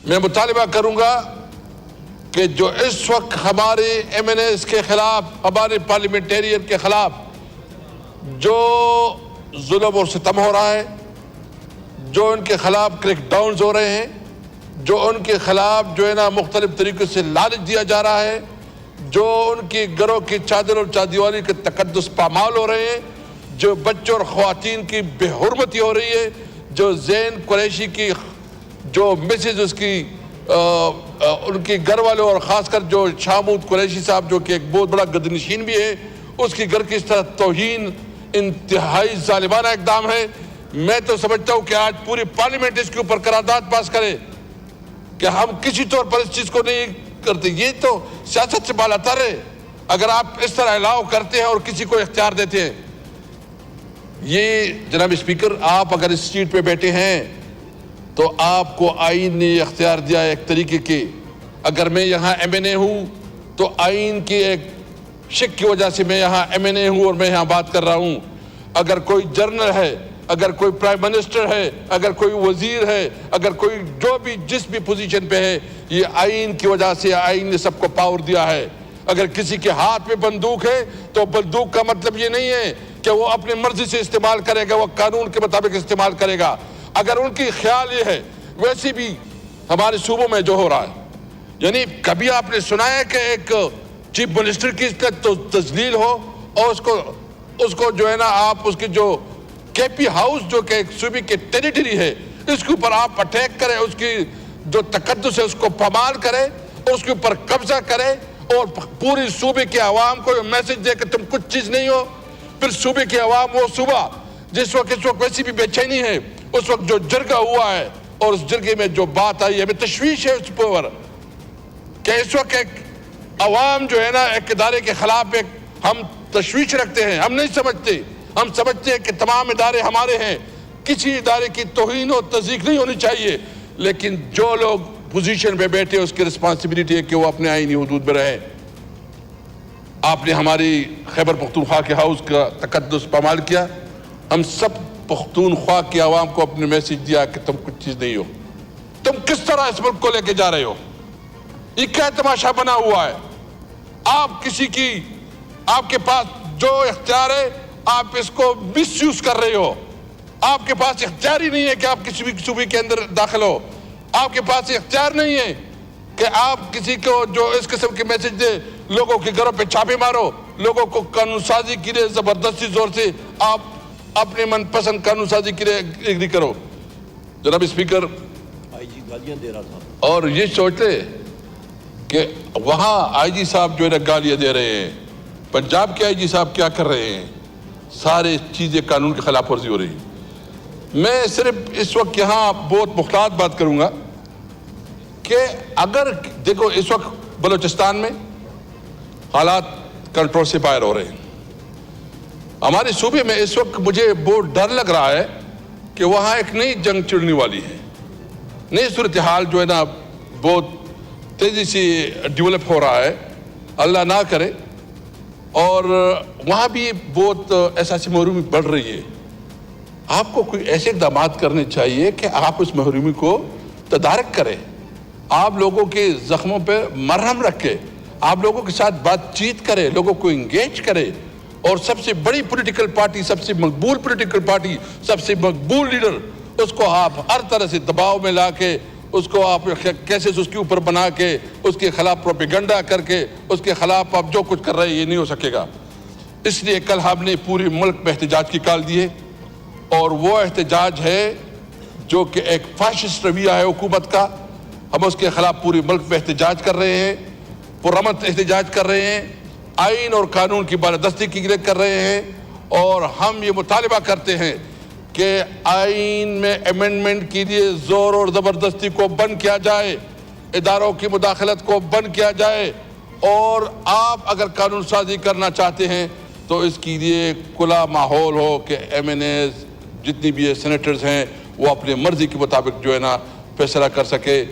میں مطالبہ کروں گا کہ جو اس وقت ہمارے ایم این ایز کے خلاف، ہمارے پارلیمنٹیرین کے خلاف جو ظلم اور ستم ہو رہا ہے، جو ان کے خلاف کریک ڈاؤنز ہو رہے ہیں، جو ان کے خلاف جو ہے نا مختلف طریقے سے لالچ دیا جا رہا ہے، جو ان کی گھروں کی چادر اور چادیوالی کے تقدس پامال ہو رہے ہیں، جو بچوں اور خواتین کی بے حرمتی ہو رہی ہے، جو زین قریشی کی جو مسز اس کی ان کے گھر والوں اور خاص کر جو شامود قریشی صاحب جو کہ ایک بہت بڑا گدنشین بھی ہے، اس کی گھر کی اس طرح توہین انتہائی ظالمانہ اقدام ہے۔ میں تو سمجھتا ہوں کہ آج پوری پارلیمنٹ اس کے اوپر قرارداد پاس کرے کہ ہم کسی طور پر اس چیز کو نہیں کرتے۔ یہ تو سیاست سے بالاتر ہے اگر آپ اس طرح الاؤ کرتے ہیں اور کسی کو اختیار دیتے ہیں۔ یہ جناب اسپیکر، آپ اگر اس سیٹ پہ بیٹھے ہیں تو آپ کو آئین نے اختیار دیا ہے ایک طریقے کے۔ اگر میں یہاں ایم این اے ہوں تو آئین کی ایک شک کی وجہ سے میں یہاں ایم این اے ہوں اور میں یہاں بات کر رہا ہوں۔ اگر کوئی جنرل ہے، اگر کوئی پرائم منسٹر ہے، اگر کوئی وزیر ہے، اگر کوئی جو بھی جس بھی پوزیشن پہ ہے، یہ آئین کی وجہ سے آئین نے سب کو پاور دیا ہے۔ اگر کسی کے ہاتھ میں بندوق ہے تو بندوق کا مطلب یہ نہیں ہے کہ وہ اپنی مرضی سے استعمال کرے گا، وہ قانون کے مطابق استعمال کرے گا۔ اگر ان کی خیال یہ ہے، ویسے بھی ہمارے صوبوں میں جو ہو رہا ہے، یعنی کبھی آپ نے سنا ہے کہ ایک چیف منسٹر کی تذلیل ہو اور اس کو جو ہے نا آپ اس کے جو کے پی ہاؤس جو کہ ایک صوبے کے ٹیریٹری ہے، اس کے اوپر آپ اٹیک کریں، اس کی جو تقدس ہے اس کو پامال کریں، اس کے اوپر قبضہ کریں اور پوری صوبے کے عوام کو میسج دے کہ تم کچھ چیز نہیں ہو۔ پھر صوبے کے عوام وہ صوبہ جس وقت اس وقت ویسی بھی بے چینی ہے، اس وقت جو جرگہ ہوا ہے اور اس جرگے میں جو بات آئی ہے، ہمیں تشویش ہے اس پر کہ اس وقت ایک عوام جو ہے نا ایک ادارے کے خلاف ایک ہم تشویش رکھتے ہیں۔ ہم نہیں سمجھتے، ہم سمجھتے ہیں کہ تمام ادارے ہمارے ہیں، کسی ادارے کی توہین و تضییق نہیں ہونی چاہیے، لیکن جو لوگ پوزیشن پہ بیٹھے اس کی رسپانسبلٹی ہے کہ وہ اپنے آئینی حدود میں رہیں۔ آپ نے ہماری خیبر پختونخوا کے ہاؤس کا تقدس پامال کیا، ہم سب پختونخوا کے عوام کو اپنے میسج دیا کہ تم کچھ چیز نہیں ہو۔ تم کس طرح اس ملک کو لے کے جا رہے ہو؟ یہ کیا تماشا بنا ہوا ہے؟ آپ کسی کی، آپ کے پاس جو اختیار ہے آپ اس کو مس یوز کر رہے ہو۔ آپ کے پاس اختیار ہی نہیں ہے کہ آپ کسی بھی صوبے کے اندر داخل ہو۔ آپ کے پاس اختیار نہیں ہے کہ آپ کسی کو جو اس قسم کے میسج دے، لوگوں کے گھروں پہ چھاپے مارو، لوگوں کو قانون سازی کے لیے زبردستی زور سے آپ اپنے من پسند قانون سازی کے لیے ایگری کرو۔ جناب اسپیکر، آئی جی گالیاں دے رہا تھا اور یہ سوچ لے کہ وہاں آئی جی صاحب جو ہے نا گالیاں دے رہے ہیں، پنجاب کے آئی جی صاحب کیا کر رہے ہیں؟ سارے چیزیں قانون کی خلاف ورزی ہو رہی ہے۔ میں صرف اس وقت یہاں بہت محتاط بات کروں گا کہ اگر دیکھو اس وقت بلوچستان میں حالات کنٹرول سے باہر ہو رہے ہیں۔ ہمارے صوبے میں اس وقت مجھے بہت ڈر لگ رہا ہے کہ وہاں ایک نئی جنگ چڑھنے والی ہے۔ نئی صورتحال جو ہے نا بہت تیزی سے ڈیولپ ہو رہا ہے، اللہ نہ کرے، اور وہاں بھی بہت احساسی محرومی بڑھ رہی ہے۔ آپ کو کوئی ایسے اقدامات کرنے چاہیے کہ آپ اس محرومی کو تدارک کریں، آپ لوگوں کے زخموں پہ مرہم رکھیں، آپ لوگوں کے ساتھ بات چیت کریں، لوگوں کو انگیج کریں، اور سب سے بڑی پولیٹیکل پارٹی، سب سے مقبول پولیٹیکل پارٹی، سب سے مقبول لیڈر، اس کو آپ ہر طرح سے دباؤ میں لا کے، اس کو آپ کیسز اس کے اوپر بنا کے، اس کے خلاف پروپیگنڈا کر کے، اس کے خلاف آپ جو کچھ کر رہے ہیں یہ نہیں ہو سکے گا۔ اس لیے کل ہم نے پورے ملک میں احتجاج کی کال دی ہے، اور وہ احتجاج ہے جو کہ ایک فاشسٹ رویہ ہے حکومت کا۔ ہم اس کے خلاف پورے ملک میں احتجاج کر رہے ہیں، پرامن احتجاج کر رہے ہیں، آئین اور قانون کی بالادستی کی لیے کر رہے ہیں، اور ہم یہ مطالبہ کرتے ہیں کہ آئین میں امینڈمنٹ کے لیے زور اور زبردستی کو بند کیا جائے، اداروں کی مداخلت کو بند کیا جائے، اور آپ اگر قانون سازی کرنا چاہتے ہیں تو اس کے لیے کھلا ماحول ہو کہ ایم این ایز جتنی بھی سینیٹرز ہیں وہ اپنے مرضی کے مطابق جو ہے نا فیصلہ کر سکے۔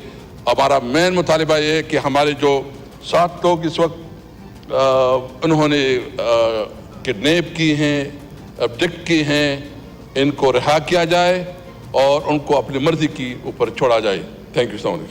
ہمارا مین مطالبہ یہ ہے کہ ہمارے جو 7 لوگ اس وقت انہوں نے کڈنیپ کی ہیں، ابڈکٹ کی ہیں، ان کو رہا کیا جائے اور ان کو اپنی مرضی کی اوپر چھوڑا جائے۔ Thank you so much.